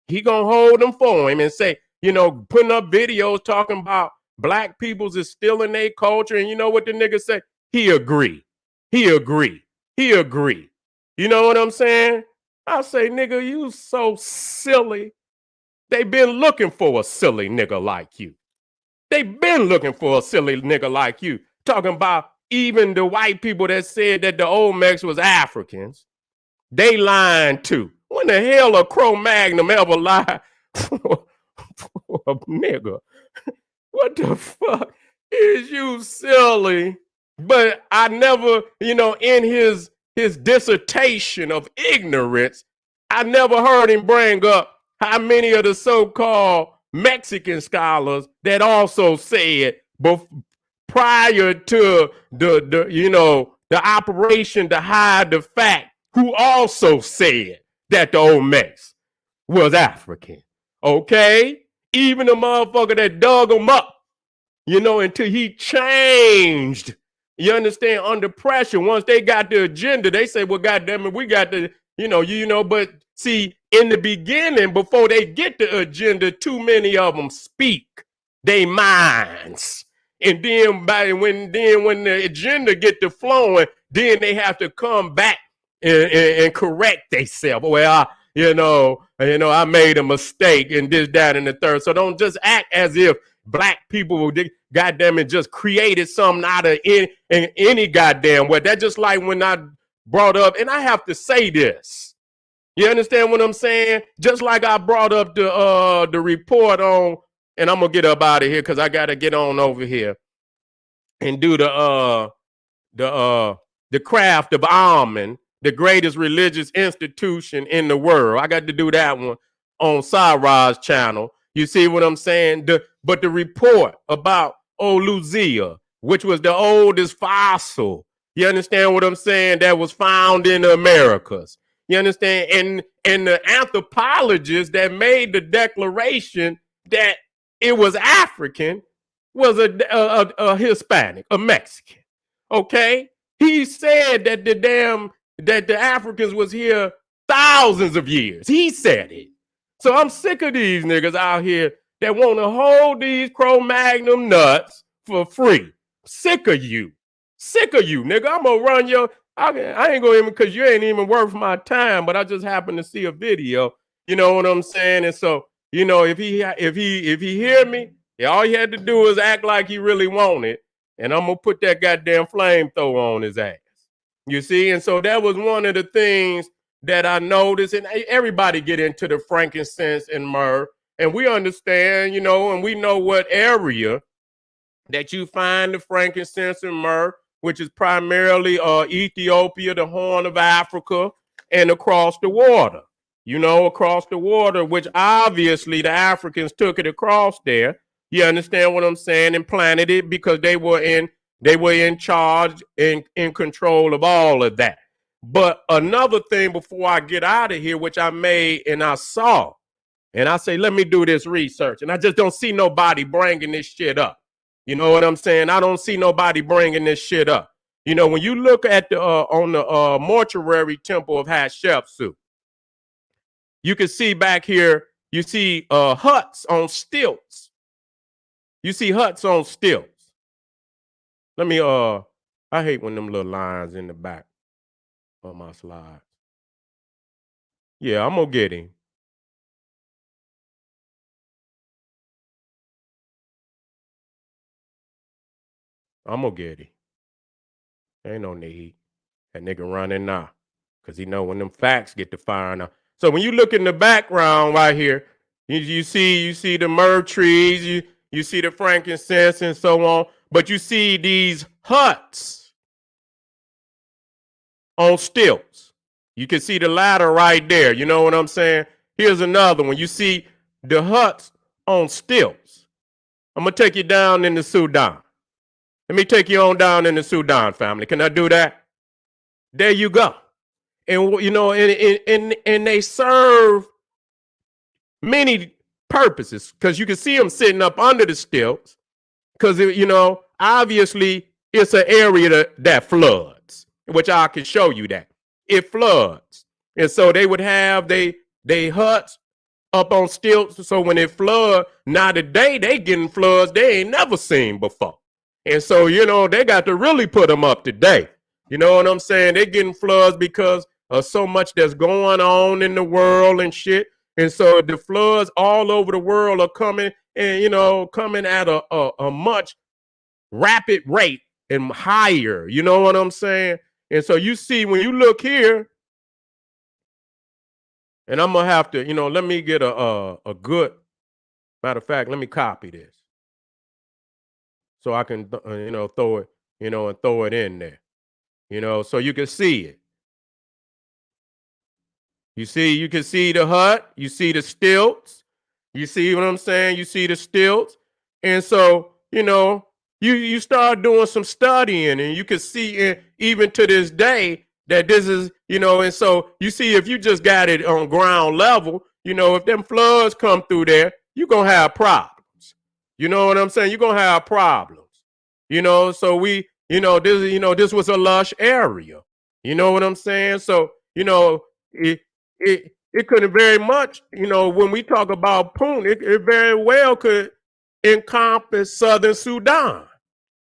He gonna hold them for him and say, putting up videos talking about black peoples is stealing their culture. And you know what the nigga say? He agree. You know what I'm saying? I say, nigga, you so silly. They been looking for a silly nigga like you. They been looking for a silly nigga like you. Talking about even the white people that said that the Olmecs was Africans. They lying too. When the hell a Cro-Magnon ever lied for a nigga? What the fuck is you silly? But I never, in his dissertation of ignorance, I never heard him bring up how many of the so-called Mexican scholars that also said prior to the operation to hide the fact, who also said that the Olmecs was African. Okay? Even the motherfucker that dug him up, until he changed. You understand? Under pressure, once they got the agenda, they say, well, goddamn it, we got the, but see, in the beginning, before they get the agenda, too many of them speak their minds. And then when the agenda get to flowing, then they have to come back and correct themselves. Well, I made a mistake and this, that, and the third. So don't just act as if black people, goddamn it, just created something out of any goddamn way. That's just like when I brought up, and I have to say this. You understand what I'm saying? Just like I brought up the report on, and I'm gonna get up out of here because I gotta get on over here and do the craft of almond, the greatest religious institution in the world. I got to do that one on Sarah's channel. You see what I'm saying? But the report about Oluzia, which was the oldest fossil, you understand what I'm saying, that was found in the Americas. You understand? And the anthropologist that made the declaration that it was African was a Hispanic, a Mexican. Okay? He said that the Africans was here thousands of years. He said it. So I'm sick of these niggas out here that want to hold these Cro-Magnon nuts for free. Sick of you, nigga. I'm gonna run I ain't gonna even, because you ain't even worth my time, but I just happened to see a video. You know what I'm saying? And so, if he hear me, all he had to do is act like he really wanted, and I'm gonna put that goddamn flamethrower on his ass. You see? And so that was one of the things that I noticed, and everybody get into the frankincense and myrrh, and we understand, and we know what area that you find the frankincense and myrrh, which is primarily Ethiopia, the Horn of Africa, and across the water. Across the water, which obviously the Africans took it across there. You understand what I'm saying? And planted it because they were in charge and in control of all of that. But another thing before I get out of here, which I made and I saw, and I say, let me do this research. And I just don't see nobody bringing this shit up. You know what I'm saying? I don't see nobody bringing this shit up. When you look at the on the mortuary temple of Hatshepsut, you can see back here, you see huts on stilts. You see huts on stilts. Let me, I hate when them little lines in the back on my slides. Yeah, I'm going to get him. I'm going to get him. Ain't no need. That nigga running now. Because he know when them facts get to firing out. So when you look in the background right here, you see the myrrh trees, you see the frankincense and so on, but you see these huts on stilts. You can see the ladder right there. You know what I'm saying? Here's another one. You see the huts on stilts. I'm going to take you down into Sudan. Let me take you on down in the Sudan, family. Can I do that? There you go. And and they serve many purposes because you can see them sitting up under the stilts because obviously it's an area that floods, which I can show you that it floods, and so they would have they huts up on stilts. So when it flood, now today they getting floods they ain't never seen before, and so they got to really put them up to date. You know what I'm saying? They're getting floods because of so much that's going on in the world and shit. And so the floods all over the world are coming and, coming at a much rapid rate and higher. You know what I'm saying? And so you see, when you look here, and I'm going to have to, let me get a good, matter of fact, let me copy this so I can, throw it, and throw it in there. So you can see it. You can see the hut, you see the stilts, you see what I'm saying? You see the stilts. And so, you start doing some studying and you can see even to this day that this is, and so you see if you just got it on ground level, if them floods come through there, you're going to have problems. You know what I'm saying? You're going to have problems. So this was a lush area. You know what I'm saying? So, it could very much, when we talk about Punt, it very well could encompass Southern Sudan.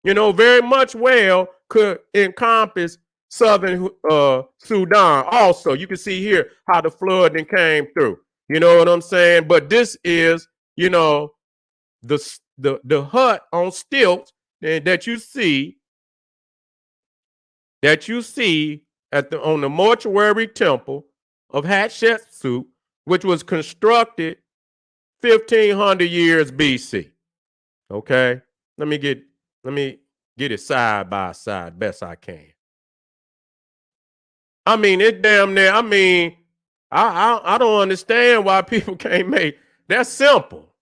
Very much well could encompass Southern Sudan. Also, you can see here how the flooding came through. You know what I'm saying? But this is, the hut on stilts that you see on the mortuary temple of Hatshepsut, which was constructed 1500 years BC. Okay, let me get it side by side best I can. I mean, it damn near. I mean, I don't understand why people can't make that's simple.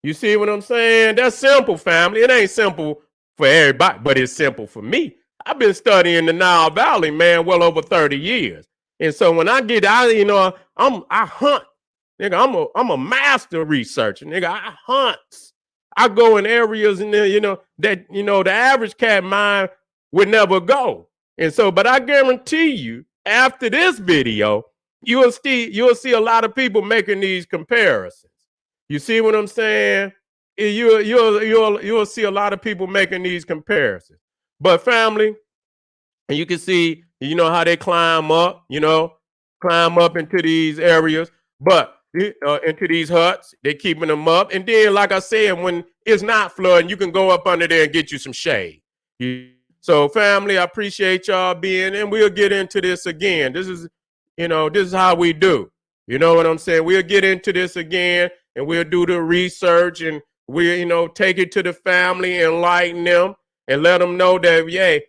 You see what I'm saying? That's simple, family. It ain't simple for everybody, but it's simple for me. I've been studying the Nile Valley, man, well over 30 years. And so when I get out, I hunt. Nigga, I'm a master researcher. Nigga, I hunt. I go in areas in there, that the average cat mind would never go. And so, but I guarantee you, after this video, you'll see a lot of people making these comparisons. You see what I'm saying? You'll see a lot of people making these comparisons. But family, and you can see, how they climb up, into these areas, but into these huts, they keeping them up. And then, like I said, when it's not flooding, you can go up under there and get you some shade. So family, I appreciate y'all being, and we'll get into this again. This is how we do. You know what I'm saying? We'll get into this again and we'll do the research and we'll, take it to the family, enlighten them and let them know that, yeah,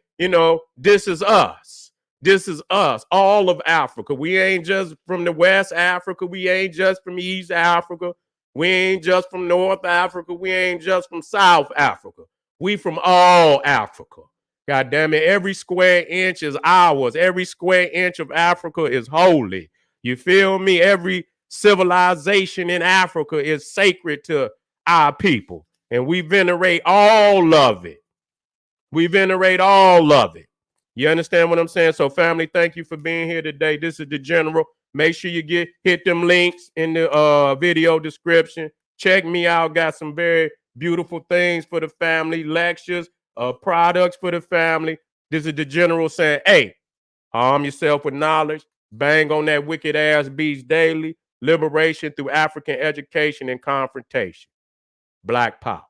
this is us. This is us, all of Africa. We ain't just from the West Africa. We ain't just from East Africa. We ain't just from North Africa. We ain't just from South Africa. We from all Africa. God damn it. Every square inch is ours. Every square inch of Africa is holy. You feel me? Every civilization in Africa is sacred to our people. And we venerate all of it. We venerate all of it. You understand what I'm saying? So, family, thank you for being here today. This is the general. Make sure you hit them links in the video description. Check me out. Got some very beautiful things for the family, lectures, products for the family. This is the general saying, hey, arm yourself with knowledge. Bang on that wicked ass beats daily. Liberation through African education and confrontation. Black power.